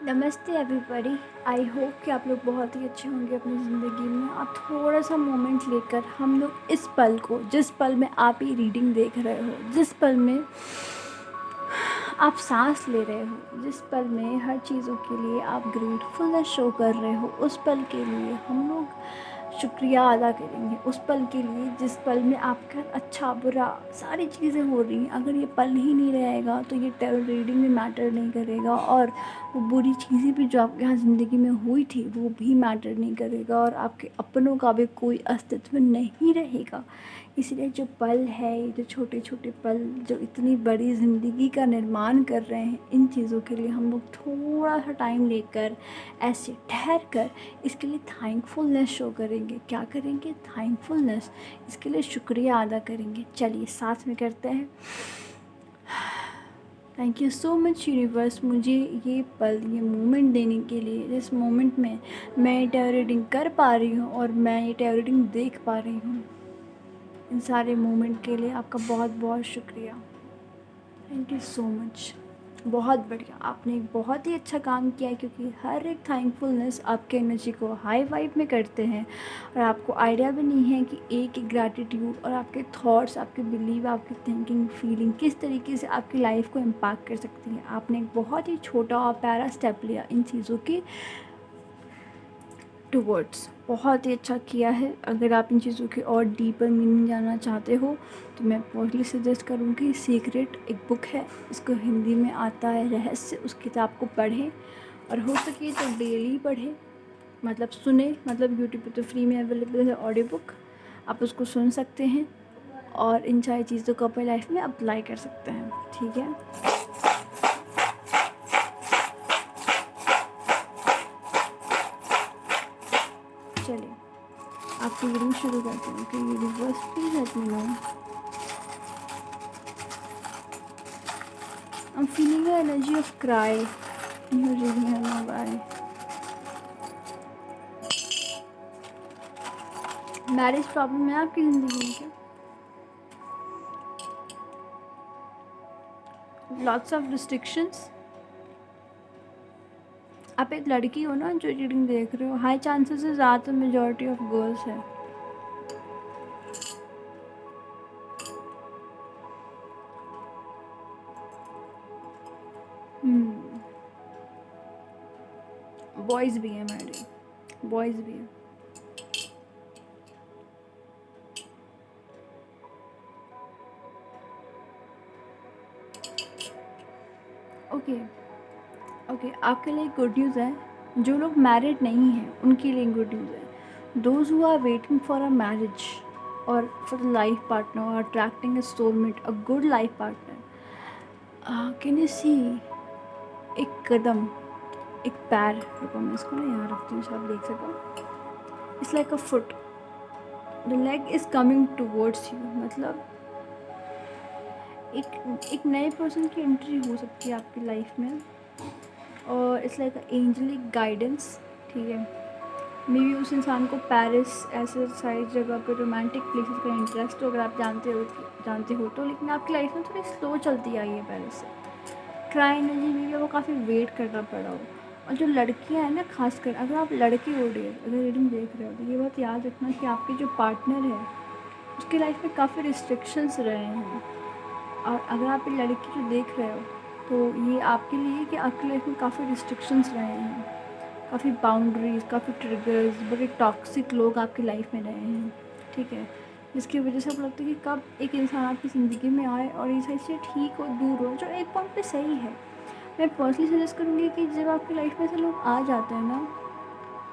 नमस्ते everybody. I hope कि आप लोग बहुत ही अच्छे होंगे अपनी ज़िंदगी में। आप थोड़ा सा मोमेंट लेकर हम लोग इस पल को, जिस पल में आप ये रीडिंग देख रहे हो, जिस पल में आप सांस ले रहे हो, जिस पल में हर चीज़ों के लिए आप ग्रेटफुलनेस शो कर रहे हो, उस पल के लिए हम लोग शुक्रिया अदा करेंगे। उस पल के लिए जिस पल में आपका अच्छा बुरा सारी चीज़ें हो रही हैं, अगर ये पल ही नहीं रहेगा तो ये टैरो रीडिंग में मैटर नहीं करेगा, और वो बुरी चीज़ें भी जो आपके यहाँ ज़िंदगी में हुई थी वो भी मैटर नहीं करेगा, और आपके अपनों का भी कोई अस्तित्व नहीं रहेगा। इसलिए जो पल है, ये जो छोटे छोटे पल जो इतनी बड़ी ज़िंदगी का निर्माण कर रहे हैं, इन चीज़ों के लिए हम लोग थोड़ा सा टाइम लेकर ऐसे ठहर कर इसके लिए थैंकफुलनेस शो करेंगे। क्या करेंगे? थैंकफुलनेस, इसके लिए शुक्रिया अदा करेंगे। चलिए साथ में करते हैं। Thank you so much universe, मुझे ये पल, ये मोमेंट देने के लिए, जिस मोमेंट में मैं टैरो रीडिंग कर पा रही हूँ और मैं ये टैरो रीडिंग देख पा रही हूँ। इन सारे मोमेंट के लिए आपका बहुत बहुत शुक्रिया। Thank you so much. बहुत बढ़िया, आपने एक बहुत ही अच्छा काम किया है, क्योंकि हर एक थैंकफुलनेस आपके एनर्जी को हाई वाइब में करते हैं, और आपको आइडिया भी नहीं है कि एक ग्रैटिट्यूड और आपके थॉट्स, आपके बिलीव, आपकी थिंकिंग, फीलिंग किस तरीके से आपकी लाइफ को इम्पैक्ट कर सकती हैं। आपने एक बहुत ही छोटा और प्यारा स्टेप लिया इन चीज़ों की टूवर्ड्स। बहुत ही अच्छा किया है। अगर आप इन चीज़ों की और डीपर मीनिंग जानना चाहते हो तो मैं पर्सनली सजेस्ट करूँगी, सीक्रेट एक बुक है, इसको हिंदी में आता है रहस्य, उस किताब को पढ़ें, और हो सके तो डेली पढ़ें, मतलब सुने, मतलब यूट्यूब पे तो फ्री में अवेलेबल है ऑडियो बुक, आप उसको सुन सकते हैं और इन सारी चीज़ों को अपनी लाइफ में अप्लाई कर सकते हैं। ठीक है, चलिए आपकी रीडिंग शुरू करते हैं कि universe please let me know. I'm feeling the energy of cry in your reading, I don't know why. Marriage problem है आपकी ज़िंदगी में क्या? Lots of restrictions. आप एक लड़की हो ना जो रीडिंग देख रहे हो, हाई चांसेस है ज़्यादातर मेजॉरिटी ऑफ गर्ल्स है। बॉयज़ भी हैं मैरिड, बॉयज़ भी हैं। ओके ओके, आपके लिए गुड न्यूज़ है। जो लोग मैरिड नहीं हैं उनके लिए गुड न्यूज़ है। Those who are waiting for a marriage और फॉर द लाइफ पार्टनर, और attracting a soulmate, a good life partner, can you see एक कदम, एक पैर, रुको मैं इसको ना यहाँ रखती हूँ आप देख सको। It's like a foot, the leg is coming towards you, मतलब एक नए पर्सन की एंट्री हो सकती है आपकी लाइफ में, और इट्स लाइक एंजलिक गाइडेंस। ठीक है, मे बी उस इंसान को पेरिस ऐसे सारी जगह पे रोमांटिक प्लेसेस का इंटरेस्ट हो, अगर आप जानते हो तो, लेकिन आपकी लाइफ में थोड़ी स्लो चलती आई है पेरिस से। ट्राई एनर्जी में भी आपको काफ़ी वेट करना पड़ा हो। और जो लड़कियां हैं ना, खासकर अगर आप लड़की हो रही है, अगर रीडिंग देख रहे हो, तो ये बात याद रखना कि आपके जो पार्टनर है उसकी लाइफ में काफ़ी रिस्ट्रिक्शंस रहे हैं। और अगर आप ये लड़की जो देख रहे हो तो ये आपके लिए कि आपकी लाइफ में काफ़ी रिस्ट्रिक्शंस रहे हैं, काफ़ी बाउंड्रीज, काफ़ी ट्रिगर्स, बड़े टॉक्सिक लोग आपकी लाइफ में रहे हैं। ठीक है, जिसकी वजह से आपको लगता है कि कब एक इंसान आपकी ज़िंदगी में आए और ये सारी चीज़ें ठीक हो, दूर हो, जो एक पॉइंट पे सही है। मैं पर्सनली सजेस्ट करूँगी कि जब आपकी लाइफ में ऐसे लोग आ जाते हैं ना,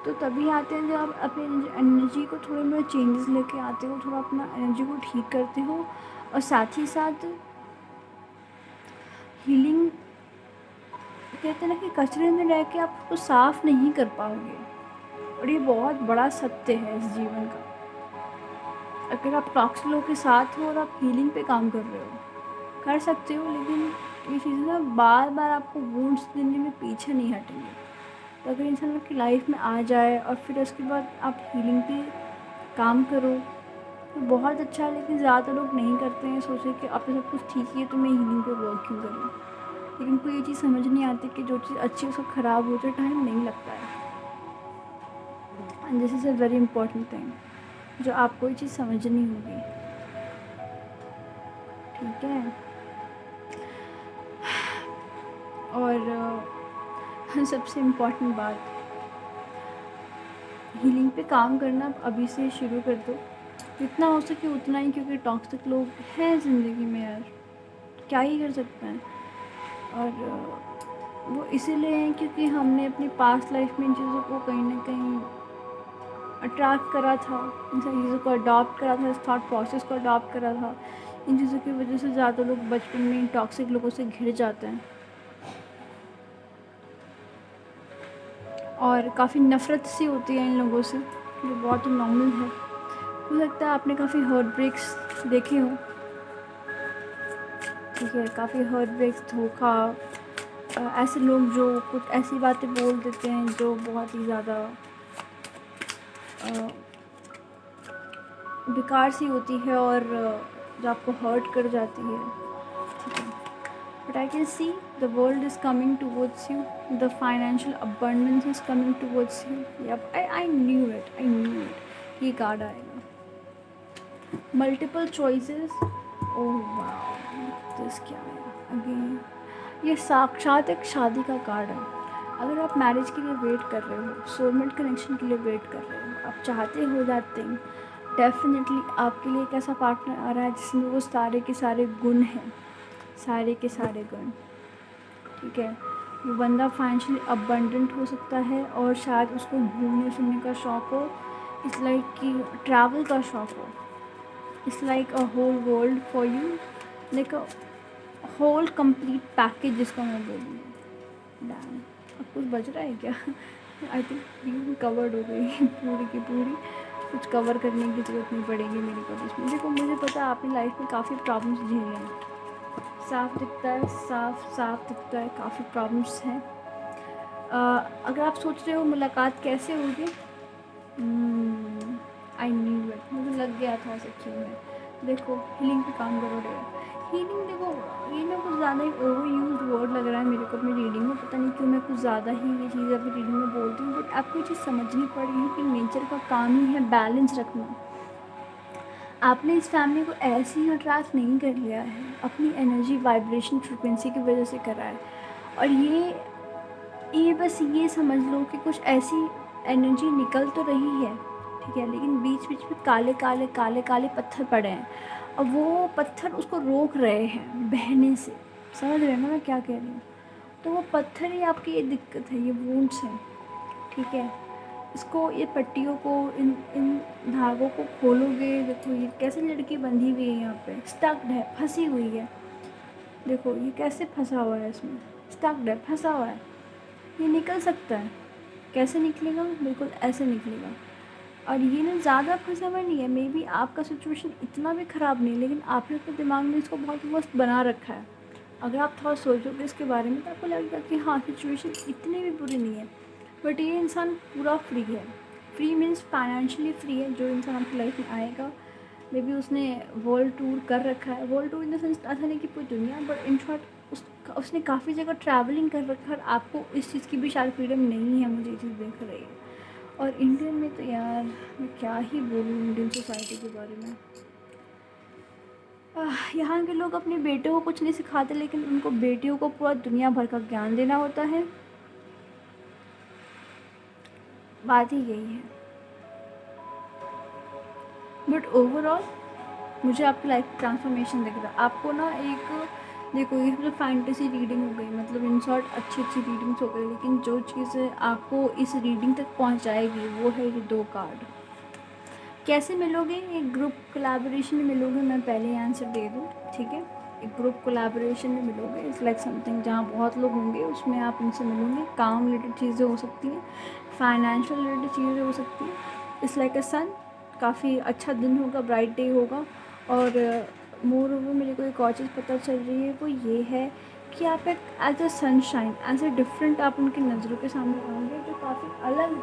तो तभी आते हैं जब आप अपनी एनर्जी को थोड़े बहुत चेंजेस लेके आते हो, थोड़ा अपना एनर्जी को ठीक करते हो, और साथ ही साथ हीलिंग। कहते हैं ना कि कचरे में रह के आप उसको साफ़ नहीं कर पाओगे, और ये बहुत बड़ा सत्य है इस जीवन का। अगर आप टॉक्सिक लोगों के साथ हो और आप हीलिंग पे काम कर रहे हो, कर सकते हो, लेकिन ये चीज़ें ना बार बार आपको वुंड्स देने में पीछे नहीं हटेंगे। तो अगर इंसान आपकी लाइफ में आ जाए और फिर उसके बाद आप हीलिंग पे काम करो तो बहुत अच्छा है, लेकिन ज़्यादातर लोग नहीं करते हैं, सोचे कि अब तो सब कुछ ठीक ही है तो मैं हीलिंग पे वर्क क्यों करूँ। लेकिन कोई ये चीज़ समझ नहीं आती कि जो चीज़ अच्छी है उसको ख़राब होते टाइम नहीं लगता है। And this is a very important thing जो आपको ये चीज़ समझनी होगी, ठीक है। और सबसे इम्पॉर्टेंट बात, हीलिंग पे काम करना अभी से शुरू कर दो, जितना हो सके उतना ही, क्योंकि टॉक्सिक लोग हैं ज़िंदगी में यार, क्या ही कर सकते हैं। और वो इसीलिए हैं क्योंकि हमने अपनी पास्ट लाइफ में इन चीज़ों को कहीं ना कहीं अट्रैक्ट करा था, इन सब चीज़ों को अडॉप्ट करा था, इस थॉट प्रोसेस को अडॉप्ट करा था। इन चीज़ों की वजह से ज़्यादा लोग बचपन में इन टॉक्सिक लोगों से घिर जाते हैं और काफ़ी नफ़रत सी होती है इन लोगों से, जो बहुत ही नॉर्मल है। हो सकता है आपने काफ़ी हार्ट ब्रेक्स देखे हो, ठीक है, काफ़ी हार्ट ब्रेक्स, धोखा, ऐसे लोग जो कुछ ऐसी बातें बोल देते हैं जो बहुत ही ज़्यादा बेकार सी होती है और जो आपको हर्ट कर जाती है, ठीक है। But I can see the world is coming towards you, the financial abundance is coming towards you. Yup, I knew it, ये कार्ड आएगा। Multiple choices, oh wow, this क्या है अगेन, ये साक्षात एक शादी का कार्ड है। अगर आप मैरिज के लिए वेट कर रहे हो, सोलमेट कनेक्शन के लिए वेट कर रहे हो, आप चाहते हो दैट थिंग, डेफिनेटली आपके लिए एक ऐसा पार्टनर आ रहा है जिसमें वो सारे के सारे गुण हैं, सारे के सारे गुण, ठीक है। वो बंदा फाइनेंशियली अबंडेंट हो सकता है और शायद उसको घूमने फिरने का शौक़ हो, इट्स लाइक कि ट्रैवल का शौक़ हो, it's like a whole world for you, like a whole complete package जिसको मैं बोलूँगी। डैम, अब कुछ बच रहा है क्या? आई थिंक रीडिंग कवर्ड हो गई पूरी की पूरी, कुछ कवर करने की ज़रूरत नहीं पड़ेगी मेरे को इसमें। देखो, मुझे पता है आपने लाइफ में काफ़ी प्रॉब्लम्स झेले हैं, साफ दिखता है, साफ दिखता है, काफ़ी प्रॉब्लम्स हैं। अगर आप सोच रहे हो मुलाकात कैसे होगी, आई न्यू इट, मुझे लग गया था सच्ची में। देखो, हीलिंग पे काम करोगे, हीलिंग, देखो ये ना कुछ ज़्यादा ही ओवर यूज वर्ड लग रहा है मेरे को अपनी रीडिंग में, पता नहीं क्यों मैं कुछ ज़्यादा ही ये चीज़ अपनी रीडिंग में बोलती हूँ, बट आपको ये चीज़ समझनी पड़ेगी कि नेचर का काम ही है बैलेंस रखना। आपने इस फैमिली को ऐसे ही अट्रैक्ट नहीं कर लिया है, अपनी एनर्जी वाइब्रेशन फ्रिक्वेंसी की वजह से करा है। और ये बस ये समझ लो कि कुछ ऐसी एनर्जी निकल तो रही है, ठीक है, लेकिन बीच बीच में काले काले काले काले पत्थर पड़े हैं और वो पत्थर उसको रोक रहे हैं बहने से। समझ रहे हैं ना मैं क्या कह रही हूँ? तो वो पत्थर ही आपकी ये दिक्कत है, ये वूंड्स हैं, ठीक है। इसको, ये पट्टियों को, इन इन धागों को खोलोगे, देखो ये कैसे लड़की बंधी हुई है यहाँ पे, स्टक्ड है, फंसी हुई है। देखो ये कैसे फंसा हुआ है, इसमें स्टक्ड है, फंसा हुआ है। ये निकल सकता है, कैसे निकलेगा? बिल्कुल ऐसे निकलेगा। और ये ना ज़्यादा फंसा हुआ नहीं है, मे बी आपका सिचुएशन इतना भी ख़राब नहीं, लेकिन आपने अपने दिमाग में इसको बहुत मस्त बना रखा है। अगर आप थोड़ा सोचोगे इसके बारे में तो आपको लगेगा कि हाँ, सिचुएशन इतनी भी बुरी नहीं है। बट ये इंसान पूरा फ्री है, फ्री मीन्स फाइनेंशियली फ्री है। जो इंसान आपकी लाइफ में आएगा, मे बी उसने वर्ल्ड टूर कर रखा है, world tour in the sense ऐसा नहीं कि पूरी दुनिया, बट इन शॉर्ट उसने काफ़ी जगह ट्रैवलिंग कर रखा है। आपको इस चीज़ की भी शायद फ्रीडम नहीं है, मुझे ये चीज़ देख रही है। और इंडियन में तो यार मैं क्या ही बोलूँ इंडियन सोसाइटी के बारे में। यहाँ के लोग अपनी बेटों को कुछ नहीं सिखाते, लेकिन उनको बेटियों को पूरा दुनिया भर का ज्ञान देना होता है। बात ही यही है। बट ओवरऑल मुझे आपकी लाइफ ट्रांसफॉर्मेशन दिख रहा है। आपको ना एक, देखो ये मतलब फैंटेसी रीडिंग हो गई, मतलब इन शॉर्ट अच्छी अच्छी रीडिंग्स हो गई, लेकिन जो चीज़ें आपको इस रीडिंग तक पहुंचाएगी वो है ये 2 कार्ड। कैसे मिलोगे? एक ग्रुप कोलैबोरेशन में मिलोगे, मैं पहले ही आंसर दे दूँ, ठीक है। एक ग्रुप कोलैबोरेशन में मिलोगे, इट्स लाइक समथिंग जहाँ बहुत लोग होंगे, उसमें आप इनसे मिलोगे। काम रिलेटेड चीज़ें हो सकती हैं, फाइनेंशियल रिलेटेड चीज़ें हो सकती हैं। इट्स लाइक अ सन, काफ़ी अच्छा दिन होगा, ब्राइट डे होगा। और मोर ओवर मेरे को एक और चीज़ पता चल रही है, वो ये है कि आप एक as a sunshine, as a different आप उनकी नज़रों के सामने आएंगे, जो काफ़ी अलग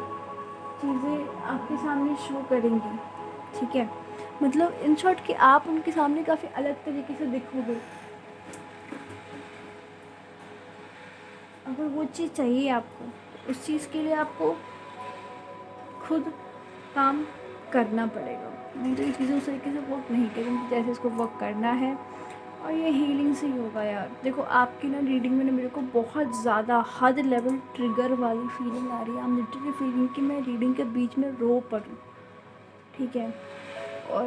चीज़ें आपके सामने शो करेंगी, ठीक है। मतलब इन शॉर्ट कि आप उनके सामने काफ़ी अलग तरीके से दिखोगे। अगर वो चीज़ चाहिए आपको, तो उस चीज़ के लिए आपको खुद काम करना पड़ेगा, नहीं तो ये चीज़ें उस तरीके से वर्क नहीं करेंगी जैसे इसको वर्क करना है। और ये हीलिंग से ही होगा यार। देखो आपकी ना रीडिंग में ना मेरे को बहुत ज़्यादा हद लेवल ट्रिगर वाली फीलिंग आ रही है। आई एम लिटरली फीलिंग कि मैं रीडिंग के बीच में रो पड़ूँ, ठीक है। और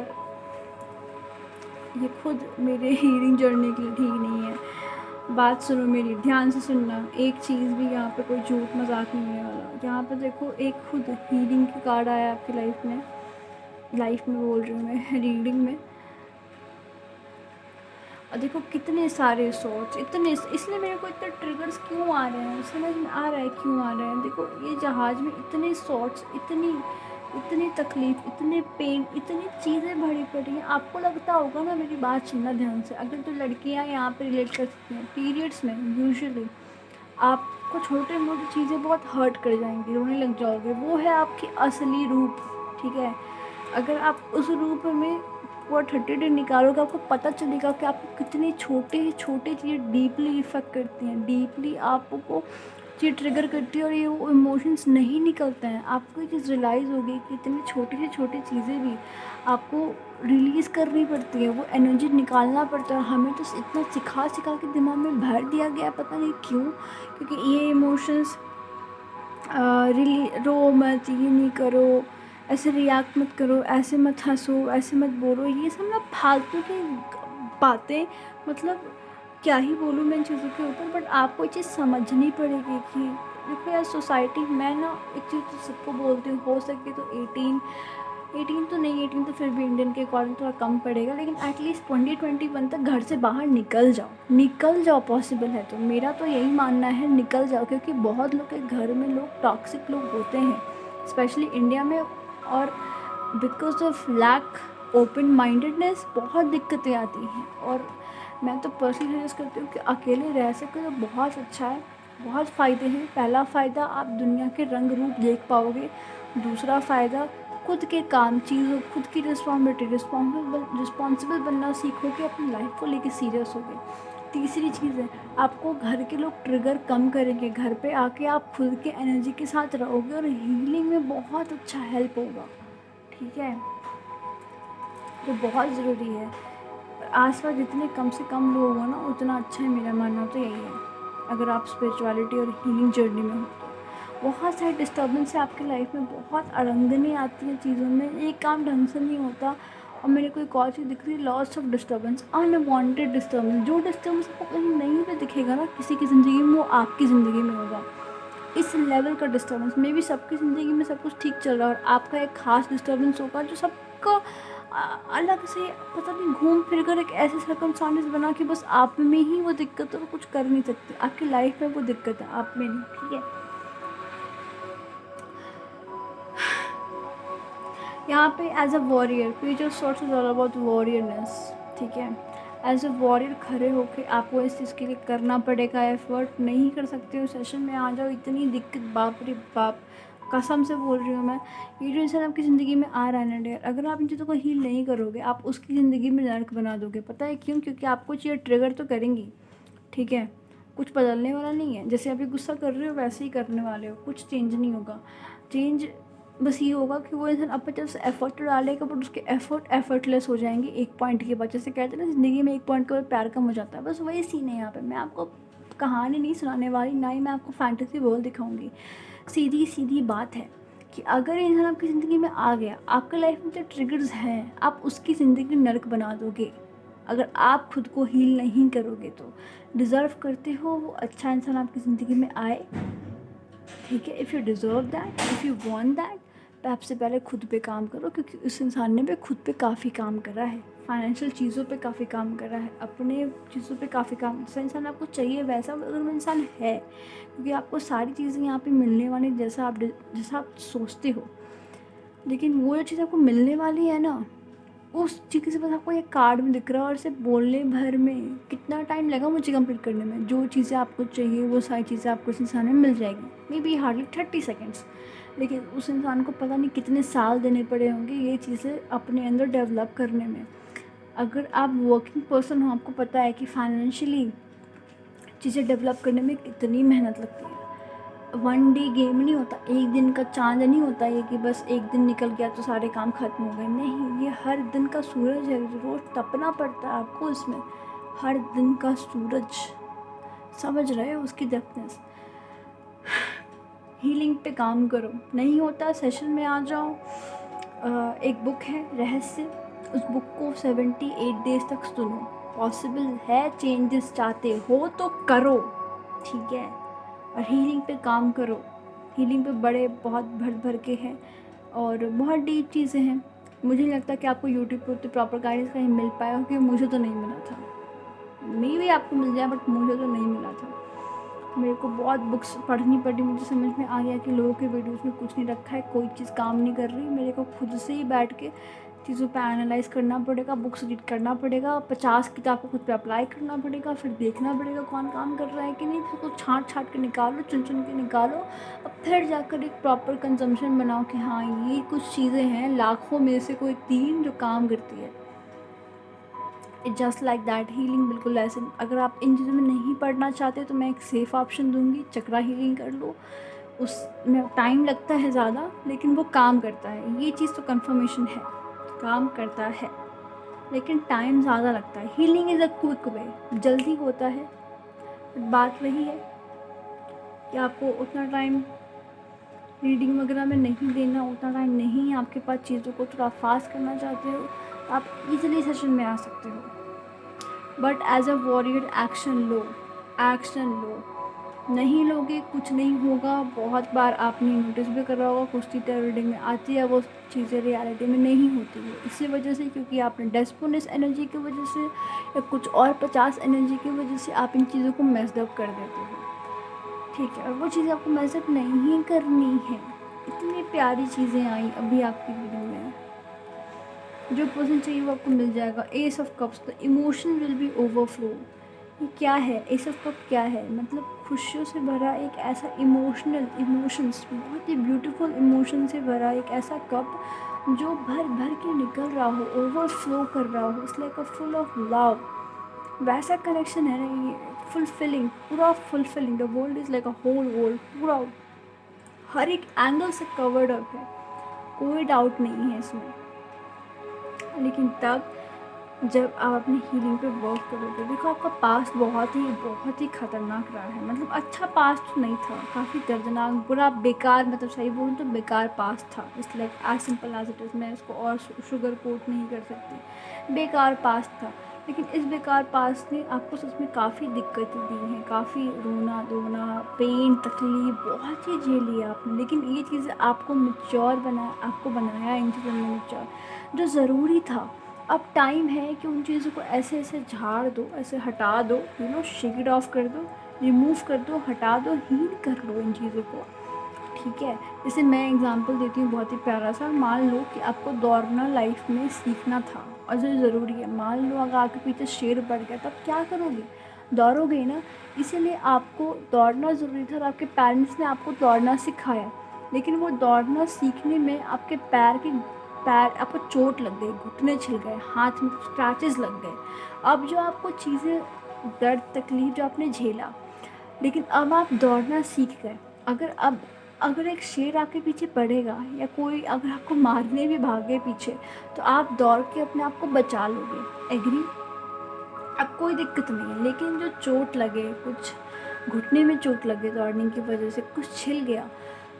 ये खुद मेरे हीलिंग जर्नी के लिए ठीक नहीं है। बात सुनो मेरी, ध्यान से सुनना। एक चीज़ भी यहाँ पे कोई झूठ मजाक नहीं होने वाला। यहाँ पे देखो एक खुद हीलिंग की कार्ड आया आपकी लाइफ में बोल रही हूँ मैं, रीडिंग में। और देखो कितने सारे सोच, इतने, इसलिए मेरे को इतने ट्रिगर्स क्यों आ रहे हैं, समझ में आ रहा है क्यों आ रहे हैं। देखो ये जहाज़ में इतने सोच, इतनी इतनी तकलीफ़, इतने पेन, इतनी चीज़ें भरी पड़ी हैं। आपको लगता होगा ना, मेरी बात सुनना ध्यान से, अगर तो लड़कियां यहाँ पे रिलेट कर सकती हैं, पीरियड्स में यूजुअली आपको छोटे मोटी चीज़ें बहुत हर्ट कर जाएंगी, रोने लग जाओगे। वो है आपकी असली रूप, ठीक है। अगर आप उस रूप में वो 30 डे निकालोगे, आपको पता चलेगा कि आपको कितनी छोटे छोटे चीज़ें डीपली इफ़ेक्ट करती हैं, डीपली आपको चीज़ ट्रिगर करती है। और ये वो इमोशंस नहीं निकलते हैं, आपको ये चीज़ रियलाइज़ होगी कि इतनी छोटी से छोटी चीज़ें भी आपको रिलीज़ करनी पड़ती है, वो एनर्जी निकालना पड़ता है। हमें तो इतना सिखा सिखा के दिमाग में भर दिया गया, पता नहीं क्यों, क्योंकि ये इमोशंस रो मत, ये नहीं करो, ऐसे रिएक्ट मत करो, ऐसे मत हंसो, ऐसे मत बोलो, ये सब ना फालतू की बातें। मतलब क्या ही बोलूँ मैं इन चीज़ों के ऊपर, बट आपको ये चीज़ समझनी पड़ेगी कि देखो यार सोसाइटी, मैं ना एक चीज़ तो सबको बोलती हूँ, हो सके तो 18 तो नहीं, 18 तो फिर भी इंडियन के अकॉर्डिंग थोड़ा कम पड़ेगा, लेकिन एटलीस्ट 20-21 तक घर से बाहर निकल जाओ पॉसिबल है तो। मेरा तो यही मानना है, निकल जाओ, क्योंकि बहुत लोग के घर में लोग टॉक्सिक लोग होते हैं, स्पेशली इंडिया में। और because of lack open mindedness बहुत दिक्कतें आती हैं। और मैं तो पर्सनली सजेस्ट करती हूँ कि अकेले रह सके तो बहुत अच्छा है, बहुत फ़ायदे हैं। पहला फ़ायदा, आप दुनिया के रंग रूप देख पाओगे। दूसरा फ़ायदा, खुद के काम चीज़ों, खुद की रिस्पॉन्सिबल बनना सीखोगे, अपनी लाइफ को लेके सीरियस होगे। तीसरी चीज़ है, आपको घर के लोग ट्रिगर कम करेंगे, घर पे आके आप खुद के एनर्जी के साथ रहोगे और हीलिंग में बहुत अच्छा हेल्प होगा, ठीक है। तो बहुत ज़रूरी है। आसपास जितने कम से कम लोग हो ना, उतना अच्छा है, मेरा मानना तो यही है। अगर आप स्पिरिचुअलिटी और हीलिंग जर्नी में हो तो बहुत सारे डिस्टर्बेंस है आपकी लाइफ में, बहुत अड़ंगनी आती है चीज़ों में, एक काम ढंग से नहीं होता। और मेरे को एक और चीज़ दिख रही है, loss of disturbance, unwanted disturbance. जो डिस्टर्बेंस आपको कहीं नहीं भी दिखेगा ना किसी की ज़िंदगी में, वो आपकी ज़िंदगी में होगा। इस लेवल का डिस्टर्बेंस, मे बी सबकी ज़िंदगी में सब कुछ ठीक चल रहा है और आपका एक ख़ास डिस्टर्बेंस होगा जो सबका अलग से, पता नहीं, घूम फिर कर एक ऐसे सर्कमस्टांसेस बना कि बस आप में ही वो दिक्कत है, वो कुछ कर नहीं सकते। आपकी लाइफ में वो दिक्कत है, आप में नहीं, ठीक है। यहाँ पे as a warrior, page of swords is all about warriorness, ठीक है। एज अ वॉरियर खड़े होके आपको इस चीज़ के लिए करना पड़ेगा एफर्ट। नहीं कर सकते हो, सेशन में आ जाओ, इतनी दिक्कत, बाप रे बाप, कसम से बोल रही हूँ मैं। ये जो इंसान आपकी ज़िंदगी में आ रहा है ना डियर, अगर आप इन चीज़ों को हील नहीं करोगे, आप उसकी ज़िंदगी में नर्क बना दोगे। पता है क्यों? क्योंकि आपको चीज़ें ट्रिगर तो करेंगी, ठीक है, कुछ बदलने वाला नहीं है। जैसे अभी गुस्सा कर रहे हो वैसे ही करने वाले हो, कुछ चेंज नहीं होगा। चेंज बस ये होगा कि वो इंसान अपनी तरफ से एफर्ट तो डालेगा, बट उसके एफर्ट एफर्टलेस हो जाएंगे एक पॉइंट के बाद। जैसे कहते हैं ना, ज़िंदगी में एक पॉइंट के बाद प्यार कम हो जाता है, बस वही सीन है यहाँ पे। मैं आपको कहानी नहीं सुनाने वाली, ना ही मैं आपको फैंटेसी वर्ल्ड दिखाऊंगी। सीधी सीधी बात है कि अगर इंसान आपकी ज़िंदगी में आ गया, आपके लाइफ में जो ट्रिगर्स हैं, आप उसकी ज़िंदगी नर्क बना दोगे अगर आप खुद को हील नहीं करोगे। तो डिज़र्व करते हो वो अच्छा इंसान आपकी ज़िंदगी में आए, ठीक है। If you deserve that, if you want that, तो आपसे पहले खुद पे काम करो, क्योंकि उस इंसान ने भी खुद पे काफ़ी काम करा है, फाइनेंशियल चीज़ों पे काफ़ी काम करा है, अपने चीज़ों पे काफ़ी काम। जैसा इंसान आपको चाहिए वैसा अगर वो इंसान है, क्योंकि आपको सारी चीज़ें यहाँ पे मिलने वाली जैसा आप सोचते हो। लेकिन वो जो चीज़ आपको मिलने वाली है ना, उस चीज़ से बस आपको एक कार्ड में दिख रहा है, और सिर्फ बोलने भर में कितना टाइम लगा मुझे कंप्लीट करने में। जो चीज़ें आपको चाहिए वो सारी चीज़ें आपको उस इंसान में मिल जाएगी, मे बी हार्डली 30 सेकेंड्स। लेकिन उस इंसान को पता नहीं कितने साल देने पड़े होंगे ये चीज़ें अपने अंदर डेवलप करने में। अगर आप वर्किंग पर्सन हो, आपको पता है कि फाइनेंशियली चीज़ें डेवलप करने में कितनी मेहनत लगती है। वन डे गेम नहीं होता, एक दिन का चांद नहीं होता ये कि बस एक दिन निकल गया तो सारे काम खत्म हो गए। नहीं, ये हर दिन का सूरज है, रोज़ तपना पड़ता है आपको इसमें, हर दिन का सूरज। समझ रहे हो उसकी डेप्थनेस। हीलिंग पे काम करो, नहीं होता सेशन में आ जाओ। एक बुक है रहस्य, उस बुक को 78 डेज तक सुनो। पॉसिबल है, चेंजेस चाहते हो तो करो, ठीक है। और हीलिंग पे काम करो। हीलिंग पे बड़े बहुत भर भर के हैं और बहुत डीप चीज़ें हैं। मुझे नहीं लगता कि आपको यूट्यूब पर उतनी प्रॉपर गाइडेंस कहीं मिल पाएगा, क्योंकि मुझे तो नहीं मिला था। मे भी आपको मिल जाए, बट मुझे तो नहीं मिला था। मेरे को बहुत बुक्स पढ़नी पड़ी, मुझे समझ में आ गया कि लोगों के वीडियोस में कुछ नहीं रखा है, कोई चीज़ काम नहीं कर रही। मेरे को खुद से ही बैठ के चीज़ों पे एनालाइज करना पड़ेगा, बुक्स रीड करना पड़ेगा, 50 किताब को खुद पे अप्लाई करना पड़ेगा, फिर देखना पड़ेगा कौन काम कर रहा है कि नहीं, फिर कुछ छाँट छाँट के निकालो, चुन चुन के निकालो। अब फिर जाकर एक प्रॉपर कंजम्पशन बनाओ कि हाँ ये कुछ चीज़ें हैं लाखों में से कोई 3 जो काम करती है। It's just like that. Healing बिल्कुल ऐसे, अगर आप इन चीज़ों में नहीं पढ़ना चाहते तो मैं एक सेफ़ ऑप्शन दूंगी, चक्रा हीलिंग कर लो। उसमें टाइम लगता है ज़्यादा, लेकिन वो काम करता है, ये चीज़ तो कंफर्मेशन है, काम करता है, लेकिन टाइम ज़्यादा लगता है। Healing is a quick way, जल्दी होता है। बात वही है कि आपको उतना टाइम रीडिंग वगैरह में नहीं देना, उतना टाइम नहीं है आपके पास, चीज़ों को थोड़ा फास्ट करना चाहते हो तो आप इजीली सेशन में आ सकते हो। But as a warrior action लो, एक्शन लो। नहीं लोगे कुछ नहीं होगा। बहुत बार आपने नोटिस भी करा होगा, कुछ चीज़ें रीडिंग में आती है, वो चीज़ें रियलिटी में नहीं होती है। इसी वजह से, क्योंकि आपने डेस्पोनेस एनर्जी की वजह से या कुछ और 50 एनर्जी की वजह से आप इन चीज़ों को मेसअप कर देते हो, ठीक है। और वो चीज़ें आपको मेसअप नहीं करनी है। इतनी प्यारी चीज़ें आई अभी आपकी रीडिंग में, जो पर्सन चाहिए वो आपको मिल जाएगा। S of cups, the emotion will be overflow. ये क्या है? एस ऑफ कप क्या है? मतलब खुशियों से भरा एक ऐसा इमोशंस, बहुत ही ब्यूटीफुल इमोशन से भरा एक ऐसा कप जो भर भर के निकल रहा हो, ओवरफ्लो कर रहा हो। It's like a full of love. वैसा कनेक्शन है ना ये, फुलफिलिंग, पूरा fulfilling. The world is like a whole world, पूरा हर एक एंगल से कवर्ड अप है, कोई डाउट नहीं है इसमें। लेकिन तब जब आप अपनी हीलिंग पे वर्क करोगे, देखो आपका पास्ट बहुत ही ख़तरनाक रहा है। मतलब अच्छा पास्ट तो नहीं था, काफ़ी दर्दनाक, बुरा, बेकार, मतलब सही बोलूँ तो बेकार पास्ट था। It's like as simple as it is. मैं इसको और शुगर कोट नहीं कर सकती, बेकार पास्ट था। लेकिन इस बेकार पास्ट ने आपको सच में काफ़ी दिक्कतें दी हैं, काफ़ी रोना धोना, पेन, तकलीफ बहुत ही झेली है आपने। लेकिन ये चीज़ें आपको आपको बनाया इन चीज़ों में मैच्योर, जो ज़रूरी था। अब टाइम है कि उन चीज़ों को ऐसे ऐसे झाड़ दो, ऐसे हटा दो, शेक इट ऑफ कर दो, रिमूव कर दो, हटा दो, हील कर लो इन चीज़ों को, ठीक है। जैसे मैं एग्जांपल देती हूँ बहुत ही प्यारा सा। मान लो कि आपको दौड़ना लाइफ में सीखना था और जो ज़रूरी है, मान लो अगर आपके पीछे शेर बढ़ गया तब क्या करोगे? दौड़ोगे ना। इसीलिए आपको दौड़ना ज़रूरी था और आपके पेरेंट्स ने आपको दौड़ना सिखाया। लेकिन वो दौड़ना सीखने में आपके पैर आपको चोट लग गई, घुटने छिल गए, हाथ में स्क्रैचेस लग गए। अब जो आपको चीज़ें, दर्द तकलीफ जो आपने झेला, लेकिन अब आप दौड़ना सीख गए। अगर एक शेर आपके पीछे पड़ेगा या कोई अगर आपको मारने भी भागे पीछे, तो आप दौड़ के अपने आप को बचा लोगे। एग्री? अब कोई दिक्कत नहीं है। लेकिन जो चोट लगे, कुछ घुटने में चोट लगे दौड़ने की वजह से, कुछ छिल गया,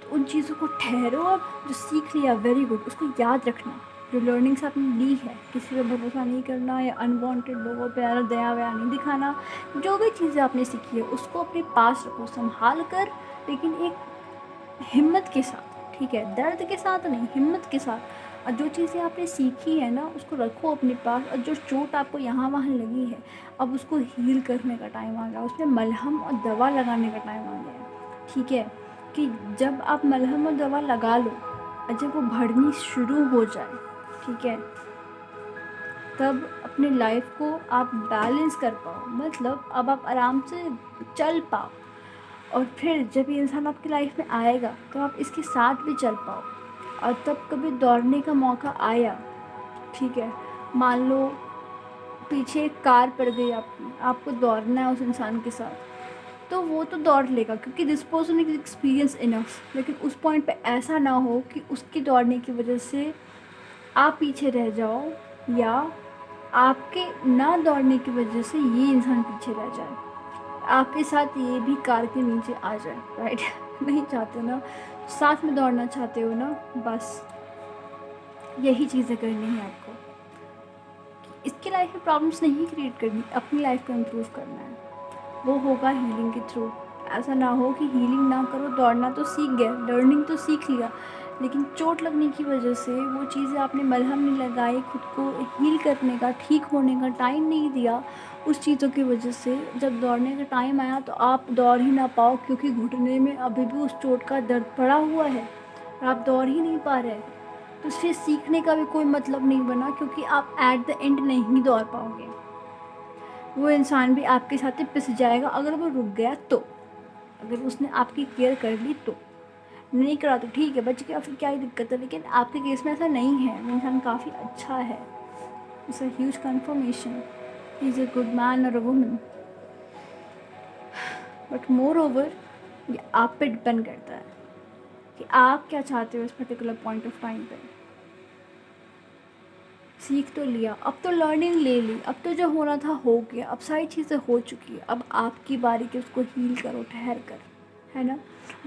तो उन चीज़ों को ठहरो। अब जो सीख लिया वेरी गुड, उसको याद रखना। जो लर्निंग्स आपने ली है, किसी पे भरोसा नहीं करना या अनवांटेड लोगों पे दया वया नहीं दिखाना, जो भी चीज़ें आपने सीखी है उसको अपने पास रखो संभाल कर, लेकिन एक हिम्मत के साथ, ठीक है। दर्द के साथ नहीं, हिम्मत के साथ। और जो चीज़ें आपने सीखी है ना, उसको रखो अपने पास। और जो चोट आपको यहाँ वहाँ लगी है, अब उसको हील करने का टाइम आ गया, उसमें मलहम और दवा लगाने का टाइम आ गया, ठीक है। कि जब आप मलहम और दवा लगा लो और जब वो बढ़नी शुरू हो जाए, ठीक है, तब अपने लाइफ को आप बैलेंस कर पाओ। मतलब अब आप आराम से चल पाओ। और फिर जब ये इंसान आपकी लाइफ में आएगा तो आप इसके साथ भी चल पाओ। और तब कभी दौड़ने का मौका आया, ठीक है, मान लो पीछे एक कार पड़ गई आपकी, आपको दौड़ना है उस इंसान के साथ, तो वो तो दौड़ लेगा क्योंकि this person is experience enough. लेकिन उस पॉइंट पे ऐसा ना हो कि उसके दौड़ने की वजह से आप पीछे रह जाओ, या आपके ना दौड़ने की वजह से ये इंसान पीछे रह जाए, आपके साथ ये भी कार के नीचे आ जाए, राइट? नहीं चाहते ना, साथ में दौड़ना चाहते हो ना, बस यही चीज़ें करनी है आपको। इसकी लाइफ में प्रॉब्लम्स नहीं क्रिएट करनी, अपनी लाइफ को इम्प्रूव करना है। वो होगा हीलिंग के थ्रू। ऐसा ना हो कि हीलिंग ना करो, दौड़ना तो सीख गए, लर्निंग तो सीख लिया, लेकिन चोट लगने की वजह से वो चीज़ें आपने मलहम नहीं लगाई, खुद को हील करने का, ठीक होने का टाइम नहीं दिया, उस चीज़ों की वजह से जब दौड़ने का टाइम आया तो आप दौड़ ही ना पाओ, क्योंकि घुटने में अभी भी उस चोट का दर्द पड़ा हुआ है और आप दौड़ ही नहीं पा रहे। तो फिर सीखने का भी कोई मतलब नहीं बना, क्योंकि आप एट द एंड नहीं दौड़ पाओगे। वो इंसान भी आपके साथ ही पिस जाएगा अगर वो रुक गया तो, अगर उसने आपकी केयर कर ली तो। नहीं करा तो ठीक है, बच गया, फिर क्या ही दिक्कत है। लेकिन आपके केस में ऐसा नहीं है, वो इंसान काफ़ी अच्छा है। It's a huge confirmation, he is a good man और a woman. But moreover ये आप पे डिपेंड करता है कि आप क्या चाहते हो इस पर्टिकुलर पॉइंट ऑफ टाइम पे। सीख तो लिया, अब तो लर्निंग ले ली, अब तो जो होना था हो गया, अब सारी चीज़ें हो चुकी है, अब आपकी बारी कि उसको हील करो ठहर कर, है ना?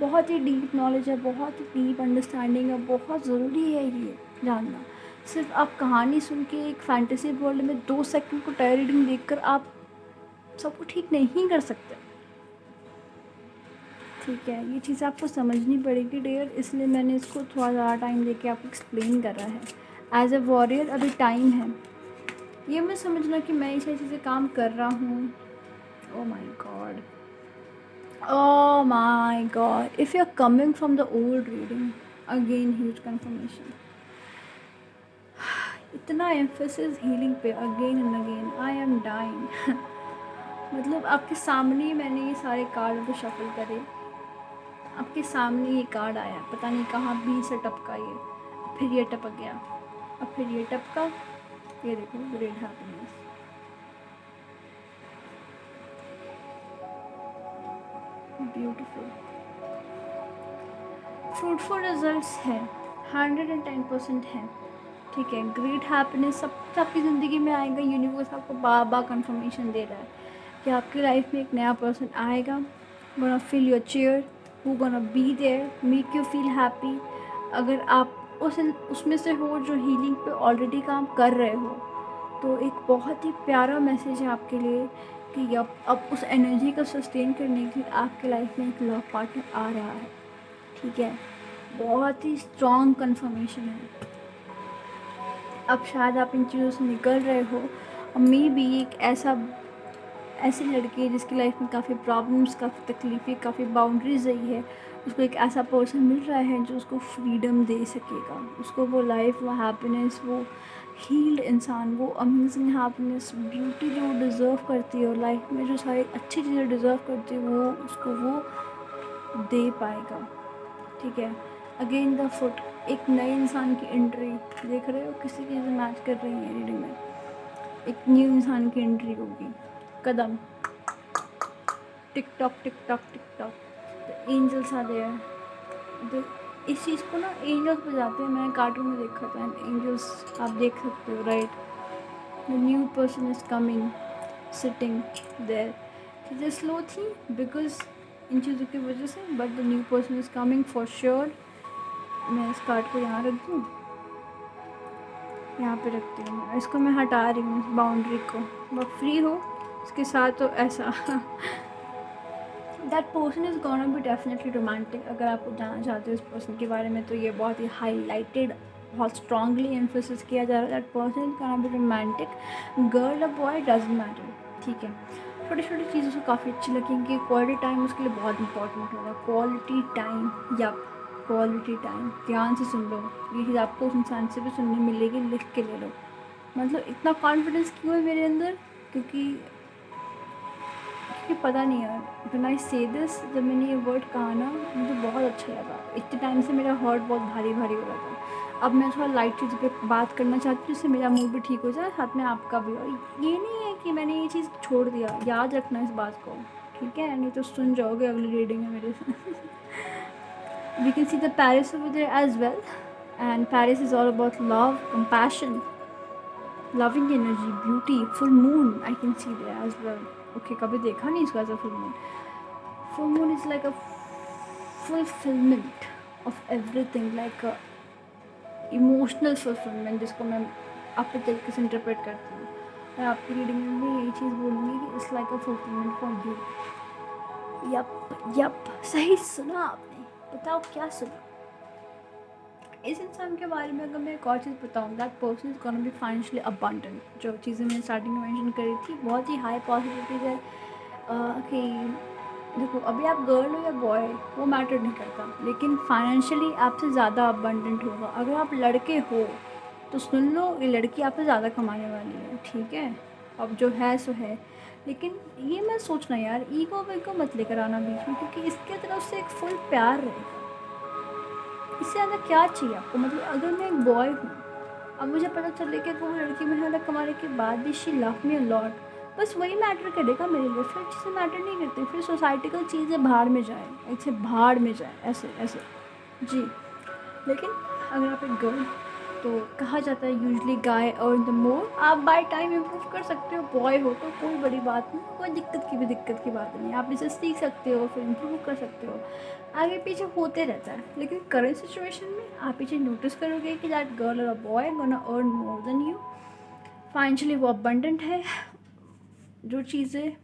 बहुत ही डीप नॉलेज है, बहुत ही डीप अंडरस्टैंडिंग है, बहुत ज़रूरी है ये जानना। सिर्फ आप कहानी सुन के एक फैंटेसी वर्ल्ड में 2 सेकंड को टायर रीडिंग देखकर आप सबको ठीक नहीं कर सकते, ठीक है? ये चीज़ आपको समझनी पड़ेगी डियर, इसलिए मैंने इसको थोड़ा ज़्यादा टाइम देके आपको एक्सप्लेन करा है। एज ए वॉरियर अभी टाइम है, ये मत समझना कि मैं ये सारी चीज़ें काम कर रहा हूँ। ओ माई God, oh my god, if you're coming from the old reading, again huge confirmation, इतना एम्फेसिस हीलिंग पे again and again, I am dying. मतलब आपके सामने ही मैंने ये सारे कार्ड को शफल करे, आपके सामने ये कार्ड आया, पता नहीं कहाँ बीच से टपका ये, फिर ये टपक गया, अब फिर ये टपका, ये देखो great happiness. Beautiful fruitful results हैं, 110% है, ठीक है? ग्रेट हैप्पीनेस सब आपकी ज़िंदगी में आएगा। यूनिवर्स आपको बार बार कंफर्मेशन दे रहा है कि आपकी लाइफ में एक नया पर्सन आएगा, gonna fill your chair, who gonna be there, make you feel happy. अगर आप उसमें से हो जो हीलिंग पे ऑलरेडी काम कर रहे हो, तो एक बहुत ही प्यारा मैसेज है आपके लिए कि अब उस एनर्जी को सस्टेन करने के लिए आपके लाइफ में एक लव पार्टनर आ रहा है, ठीक है? बहुत ही स्ट्रॉन्ग कंफर्मेशन है। अब शायद आप इन चीज़ों से निकल रहे हो, और मे भी एक ऐसी लड़की है जिसकी लाइफ में काफ़ी प्रॉब्लम्स, काफ़ी तकलीफ़ें, काफ़ी बाउंड्रीज रही है, उसको एक ऐसा पर्सन मिल रहा है जो उसको फ्रीडम दे सकेगा, उसको वो लाइफ, वो हैप्पीनेस, वो हील्ड इंसान, वो अमेजिंग हैप्पीनेस, ब्यूटी जो वो डिज़र्व करती है, और लाइफ में जो सारी अच्छी चीज़ें डिज़र्व करती है वो उसको वो दे पाएगा, ठीक है? अगेन द फुट, एक नए इंसान की एंट्री देख रहे हो, किसी की से मैच कर रही है रीडिंग में, एक न्यू इंसान की एंट्री होगी। कदम tick tock tick tock tick tock, the angels are there. इस चीज़ को ना एंजल्स बजाते हैं, मैंने कार्टून में देखा था, एंजल्स आप देख सकते हो, right? The new person is coming, sitting there. चीज़ें स्लो थी बिकॉज इन चीज़ों की वजह से, but the new person is coming for sure. मैं इस कार्ड को यहाँ रख दूँ, यहाँ पे रखती हूँ मैं इसको, मैं हटा रही हूँ इस बाउंड्री को, बहुत फ्री हो इसके साथ, तो ऐसा that person is gonna be definitely romantic. अगर आप जानना चाहते हो इस पर्सन के बारे में, तो ये बहुत ही हाईलाइटेड, बहुत स्ट्रांगली एम्फोसिस किया जा रहा है, that person is gonna be romantic, girl और बॉय डजंट मैटर, ठीक है? छोटी छोटी चीज़ों से काफ़ी अच्छी लगेंगी। क्वालिटी टाइम उसके लिए बहुत इंपॉर्टेंट होगा, क्वालिटी टाइम, या क्वालिटी टाइम, ध्यान से सुन लो, ये चीज़ आपको उस इंसान से भी सुनने मिलेगी, लिख के ले लो। मतलब इतना कॉन्फिडेंस क्यों है मेरे अंदर, क्योंकि पता नहीं यार, व्हेन आई से दिस, जब मैंने ये वर्ड कहा ना, मुझे बहुत अच्छा लगा। इतने टाइम से मेरा हार्ट बहुत भारी भारी हो रहा था, अब मैं थोड़ा लाइट चीज़ पे बात करना चाहती हूँ जिससे मेरा मूड भी ठीक हो जाए, साथ में आपका भी। और ये नहीं है कि मैंने ये चीज़ छोड़ दिया, याद रखना इस बात को, ठीक है, नहीं तो सुन जाओगे अगली रीडिंग में मेरे से। We can see the Paris over there as well, and Paris is all about love, compassion, loving energy, beauty, full moon. I can see there as well. Okay, कभी देखा नहीं इसका ऐसा full moon. Full moon is like a fulfillment of everything, like a emotional fulfillment, जिसको मैं अपने तरीके से इंटरप्रेट करती हूँ। मैं आपकी रीडिंग में भी यही चीज़ बोलूँगी कि it's like a fulfilment for you. Yup, सही सुना आपने। बताओ क्या सुना? इस इंसान के बारे में अगर मैं एक और चीज़ बताऊँ, that person is gonna be financially abundant. जो चीज़ें मैंने स्टार्टिंग में मेंशन करी थी, बहुत ही हाई पॉसिबिलिटीज है कि देखो, अभी आप गर्ल हो या बॉय, वो मैटर नहीं करता, लेकिन फाइनेंशियली आपसे ज़्यादा अबंडेंट होगा। अगर आप लड़के हो तो सुन लो, ये लड़की आपसे ज़्यादा कमाने वाली है, ठीक है? अब जो है सो है, लेकिन ये मैं सोचना यार, ईगो वीगो मत लेकर आना बीच में, क्योंकि इसके तरफ से एक फुल प्यार रहेगा। इससे ज़्यादा क्या चाहिए आपको? मतलब अगर मैं एक बॉय हूँ, अब मुझे पता चले कि वो लड़की में ज़्यादा कमाने के बाद भी she love me a lot, बस वही मैटर करेगा मेरे लिए। फिर चीज़ें मैटर नहीं करती, फिर सोसाइटिकल चीज़ें बाहर में जाए, ऐसे बाहर में जाए, ऐसे ऐसे जी। लेकिन अगर आप एक गर्ल, तो कहा जाता है usually guy earn the more. आप बाय टाइम इम्प्रूव कर सकते हो, बॉय हो तो कोई बड़ी बात नहीं, कोई दिक्कत की बात नहीं। आप इसे सीख सकते हो, फिर इम्प्रूव कर सकते हो, आगे पीछे होते रहता है। लेकिन करंट सिचुएशन में आप पीछे नोटिस करोगे कि दैट गर्ल और boy gonna earn more than you. Financially वो अबंडेंट है। जो चीज़ें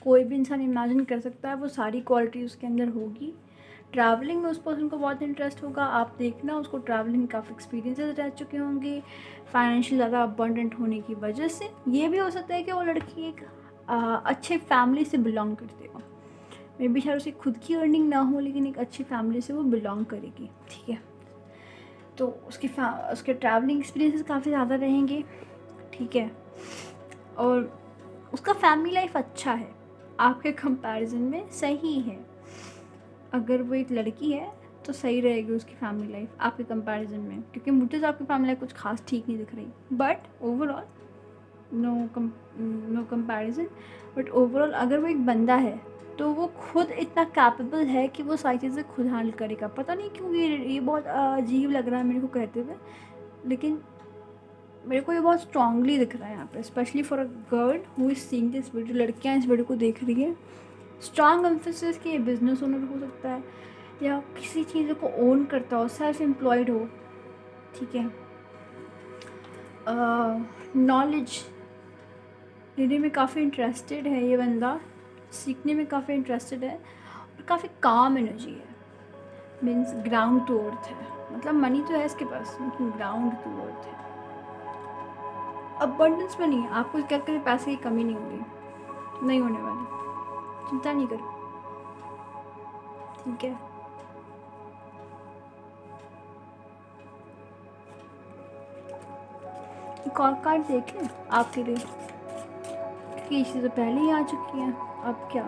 कोई भी इंसान इमेजिन कर सकता है, वो सारी क्वालिटी उसके अंदर होगी। ट्रैवलिंग में उस पर्सन को बहुत इंटरेस्ट होगा। आप देखना, उसको ट्रैवलिंग काफ़ी एक्सपीरियंसेस रह चुके होंगे फाइनेंशियल ज़्यादा अबंडेंट होने की वजह से। ये भी हो सकता है कि वो लड़की एक अच्छे फैमिली से बिलोंग करते हो। मे बी शायद उसकी खुद की अर्निंग ना हो, लेकिन एक अच्छी फैमिली से वो बिलोंग करेगी, ठीक है? तो उसके ट्रैवलिंग एक्सपीरियंसेस काफ़ी ज़्यादा रहेंगे, ठीक है? और उसका फैमिली लाइफ अच्छा है, आपके कंपैरिजन में सही है। अगर वो एक लड़की है तो सही रहेगी उसकी फैमिली लाइफ आपके कंपैरिजन में, क्योंकि मुझे तो आपकी फैमिली लाइफ कुछ खास ठीक नहीं दिख रही। But overall no comparison. But overall अगर वो एक बंदा है तो वो खुद इतना कैपेबल है कि वो सारी चीज़ें खुद हैंडल करेगा। पता नहीं क्यों ये बहुत अजीब लग रहा है मेरे को कहते हुए, लेकिन मेरे को ये बहुत स्ट्रांगली दिख रहा है यहाँ पे, specially for a girl who is seeing this video. लड़कियाँ इस वीडियो को देख रही हैं, स्ट्रांग एम्फेसिस कि ये बिजनेस ओनर हो सकता है या किसी चीज़ को ओन करता हो, सेल्फ एम्प्लॉयड हो, ठीक है? नॉलेज लेने में काफ़ी इंटरेस्टेड है ये बंदा, सीखने में काफ़ी इंटरेस्टेड है, और काफ़ी काम एनर्जी है। मीन्स ग्राउंड टू अर्थ है, मतलब मनी तो है इसके पास, लेकिन ग्राउंड टू अर्थ है। अबंडेंस में नहीं है, आपको क्या करें, पैसे की कमी नहीं होगी, नहीं होने वाली, चिंता नहीं करो, ठीक है? एक और कार्ड देख लें आपके लिए, क्योंकि ये चीज़ें पहले ही आ चुकी हैं। अब क्या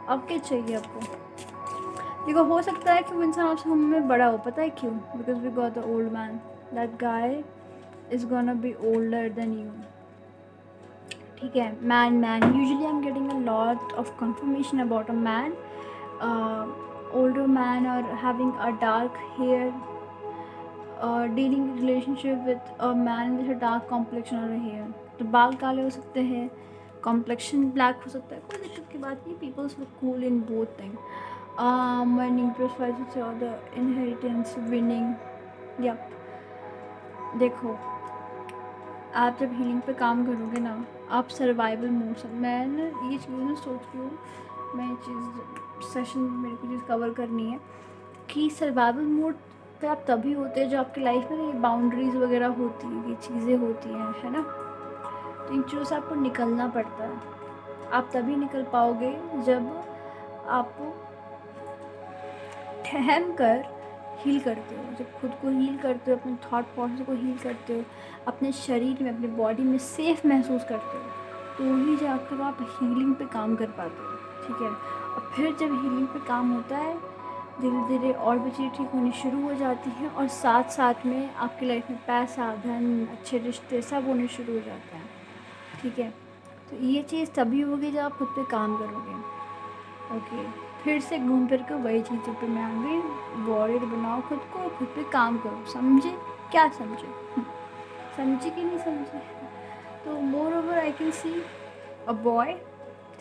अब क्या चाहिए आपको? देखो, हो सकता है कि वो इंसान आपसे उम्र में बड़ा हो, पता है क्यों? Because we got the old man, that guy is gonna be older than you, ठीक है? Man usually I am getting a lot of confirmation about a man, older man or having a dark hair, dealing relationship with a man with a dark complexion or a hair। तो बाल काले हो सकते हैं, complexion black हो सकता है, कोई दिक्कत की बात नहीं। Peoples look cool in both thing. Morning prosperity और द इनहेरिटेंस विनिंग। यप, देखो, आप जब हीलिंग पे काम करोगे ना, आप सर्वाइवल मोड से, मैं ना ये चीज़ सोच रही हूँ, मैं चीज़ सेशन मेरे को चीज़ कवर करनी है कि सर्वाइवल मोड पे आप तभी होते हैं जो आपकी लाइफ में ये बाउंड्रीज वगैरह होती हैं, ये चीज़ें होती हैं, है ना? तो इन चीज़ों से आपको निकलना पड़ता है। आप तभी निकल पाओगे जब आप ठहम कर हील करते हो, जब खुद को हील करते हो, अपने थॉट प्रोसेस को हील करते हो, अपने शरीर में, अपने बॉडी में सेफ महसूस करते हो, तो ही जाकर आप हीलिंग पे काम कर पाते हो, ठीक है? और फिर जब हीलिंग पे काम होता है, धीरे धीरे और भी चीज़ें ठीक होनी शुरू हो जाती हैं, और साथ साथ में आपकी लाइफ में पैसा, धन, अच्छे रिश्ते सब होने शुरू हो जाते हैं, ठीक है? तो ये चीज़ तभी होगी जब आप खुद पे काम करोगे। ओके, फिर से घूम फिर के वही चीज़ों पे मैं आ गई। वॉरियर बनाओ खुद को, खुद पे काम करो। समझे? क्या समझे? समझे कि नहीं समझे? तो more over I can C a boy,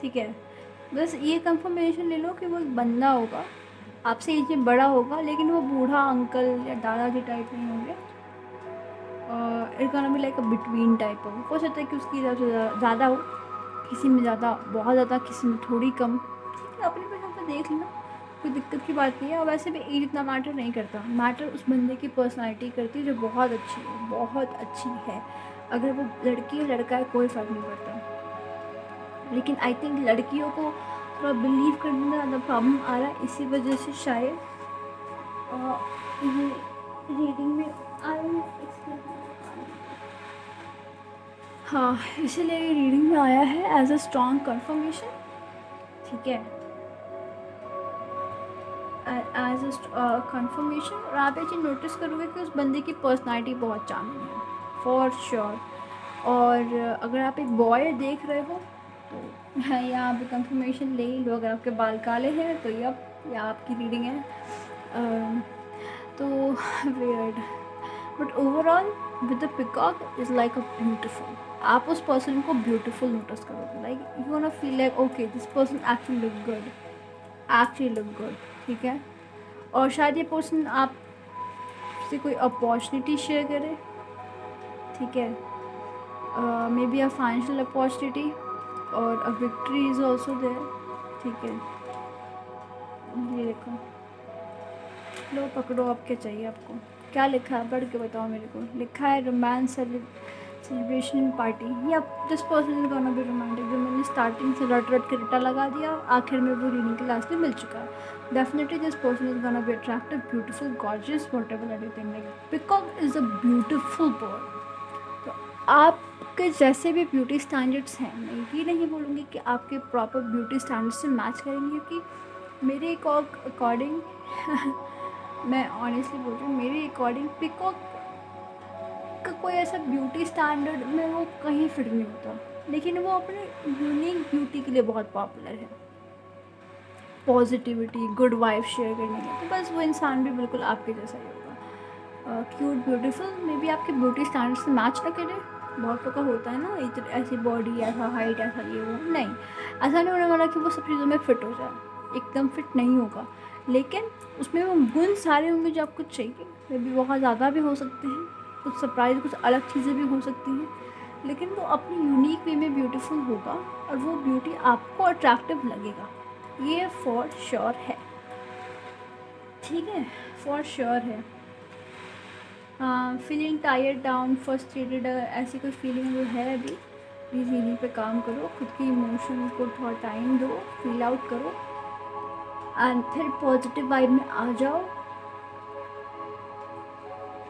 ठीक है, बस ये कंफर्मेशन ले लो कि वो एक बंदा होगा, आपसे एज में बड़ा होगा, लेकिन वो बूढ़ा अंकल या दादाजी टाइप नहीं होंगे। It gonna be like a between type हो सकता है कि उसकी ज़्यादा हो, किसी में ज़्यादा, बहुत ज़्यादा, किसी में थोड़ी कम, लेकिन अपने पे पे देख लेना, कोई दिक्कत की बात नहीं है। और वैसे भी एज इतना मैटर नहीं करता, मैटर उस बंदे की पर्सनैलिटी करती है जो बहुत अच्छी है, बहुत अच्छी है। अगर वो लड़की है लड़का है कोई फ़र्क नहीं पड़ता, लेकिन आई थिंक लड़कियों को थोड़ा बिलीव करने में ज़्यादा प्रॉब्लम आ रहा है, इसी वजह से शायद ये रीडिंग में हाँ, इसीलिए ये रीडिंग में आया है एज अ स्ट्रॉन्ग कन्फर्मेशन, ठीक है, एज अ कन्फर्मेशन। और आप ये चीज़ नोटिस करोगे कि उस बंदे की पर्सनालिटी बहुत चार्मिंग है, फॉर श्योर। और अगर आप एक बॉय देख रहे हो तो यहाँ पे कंफर्मेशन ले ही लो। अगर आपके बाल काले हैं तो या आपकी रीडिंग है। तो weird, but overall with the peacock is like a beautiful, आप उस पर्सन को ब्यूटिफुल नोटिस करोगे, like you gonna feel like okay this person actually look good, ठीक है। और शायद ये पर्सन आपसे कोई अपॉर्चुनिटी शेयर करे, ठीक है, may be a financial opportunity और a victory is also there, ठीक है। ये देखो, लो पकड़ो, अब क्या चाहिए आपको? क्या लिखा है? पढ़ के बताओ मेरे को। लिखा है रोमांस सेलिब्रेशन इन पार्टी, या this person is gonna be romantic. जो मैंने स्टार्टिंग से रट के रट्टा लगा दिया, आखिर में वो रीडिंग के लास्ट में मिल चुका है। Definitely this person is gonna be attractive, beautiful, gorgeous, whatever everything. Like peacock is a beautiful bird. तो आपके जैसे भी ब्यूटी स्टैंडर्ड्स हैं, मैं ये नहीं बोलूँगी कि आपके प्रॉपर ब्यूटी स्टैंडर्ड्स से मैच करेंगे, क्योंकि मेरे अकॉर्डिंग मैं ऑनेस्टली बोल रही हूँ, मेरे अकॉर्डिंग पीकॉक का कोई ऐसा ब्यूटी स्टैंडर्ड में वो कहीं फिट नहीं होता, लेकिन वो अपने यूनिक ब्यूटी के लिए बहुत पॉपुलर है, पॉजिटिविटी, गुड वाइब शेयर करने के। तो बस वो इंसान भी बिल्कुल आपके जैसा ही होगा, क्यूट, ब्यूटीफुल। मे बी आपके ब्यूटी स्टैंडर्ड से मैच ना करे, बहुत लोग का होता है ना, इतनी ऐसी बॉडी, ऐसा हाइट, ऐसा ये वो, नहीं, ऐसा नहीं होने वाला कि वो सब चीज़ों में फ़िट हो जाए, एकदम फिट नहीं होगा, लेकिन उसमें वो गुण सारे होंगे जो आपको चाहिए। मे बी बहुत ज़्यादा भी हो सकते हैं, कुछ सरप्राइज, कुछ अलग चीज़ें भी हो सकती हैं, लेकिन वो अपनी यूनिक वे में ब्यूटीफुल होगा और वो ब्यूटी आपको अट्रैक्टिव लगेगा, ये फॉर श्योर है, ठीक है, फॉर श्योर है। फीलिंग टायर्ड, डाउन, फ्रस्ट्रेटेड, ऐसी कोई फीलिंग जो है अभी, प्लीज़ हीलिंग पे काम करो, खुद की इमोशन को थोड़ा टाइम दो, फील आउट करो एंड फिर पॉजिटिव वाइब में आ जाओ।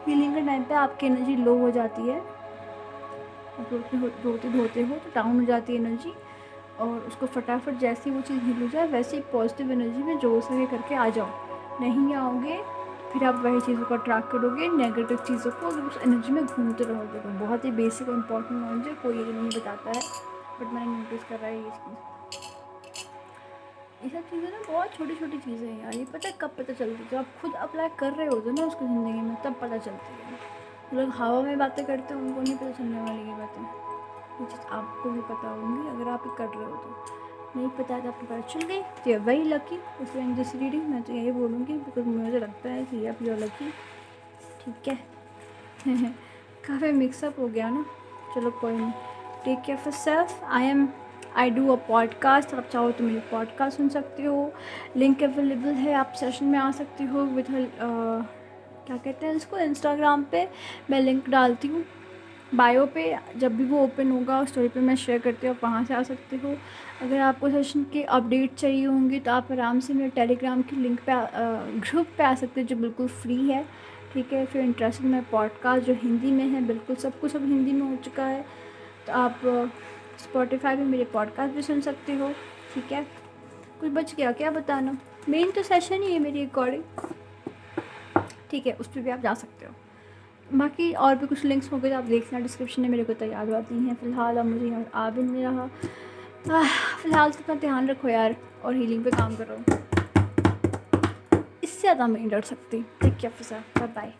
हीलिंग के टाइम पे आपकी एनर्जी लो हो जाती है, आप रोते धोते हो तो डाउन हो जाती है एनर्जी, और उसको फटाफट जैसे वो चीज़ हील हो जाए वैसे ही पॉजिटिव एनर्जी में जो सके करके आ जाओ। नहीं आओगे फिर आप वही चीज़ों को अट्रैक्ट करोगे, नेगेटिव चीज़ों को, अगर उस एनर्जी में घूमते रहोगे। तो बहुत ही बेसिक और इम्पॉर्टेंट नॉलेज है, कोई ये नहीं बताता है, बट मैंने नोटिस करा है ये चीज़। ये सब चीज़ें ना बहुत छोटी छोटी चीज़ें हैं यार, ये पता है कब पता चलती है? जब आप खुद अप्लाई कर रहे होते हो ना उसको ज़िंदगी में, तब पता चलती है। लोग हवा में बातें करते हैं, उनको नहीं पता चलने वाली ये बातें, ये चीज़ आपको भी पता होंगी अगर आप ये कर रहे हो तो। नहीं पता है तो आपको पता चल गई तो यू वेरी लकी। उसमें इन दिस रीडिंग मैं तो यही बोलूँगी, बिकॉज मुझे लगता है कि आप यू आर लकी, ठीक है। काफ़ी मिक्सअप हो गया ना, चलो कोई नहीं। Take care of self. I do a podcast, आप चाहो तो मेरी पॉडकास्ट सुन सकते हो, लिंक अवेलेबल है, आप सेशन में आ सकते हो विद क्या कहते हैं इसको, इंस्टाग्राम पे मैं लिंक डालती हूँ बायो पे, जब भी वो ओपन होगा स्टोरी पे मैं शेयर करती हूँ, आप वहाँ से आ सकते हो। अगर आपको सेशन के अपडेट चाहिए होंगी तो आप आराम से मेरे टेलीग्राम की लिंक पे ग्रुप पे आ सकते हो जो बिल्कुल फ्री है, ठीक है। फिर इंटरेस्टेड में पॉडकास्ट जो हिंदी में है, बिल्कुल सब कुछ अब हिंदी में हो चुका है, तो आप स्पॉटिफाई पे मेरे पॉडकास्ट भी सुन सकते हो, ठीक है। कुछ बच गया क्या बताना? मेन तो सेशन ही है मेरी अकॉर्डिंग, ठीक है, उस पर भी आप जा सकते हो। बाकी और भी कुछ लिंक्स होंगे तो आप देख लेना डिस्क्रिप्शन में, मेरे को तो याद बात नहीं है फ़िलहाल, अब मुझे याद आ भी नहीं रहा। फ़िलहाल तो अपना ध्यान रखो यार और हीलिंग पे काम करो, इससे ज़्यादा मैं नहीं डर सकती। Take care, bye bye.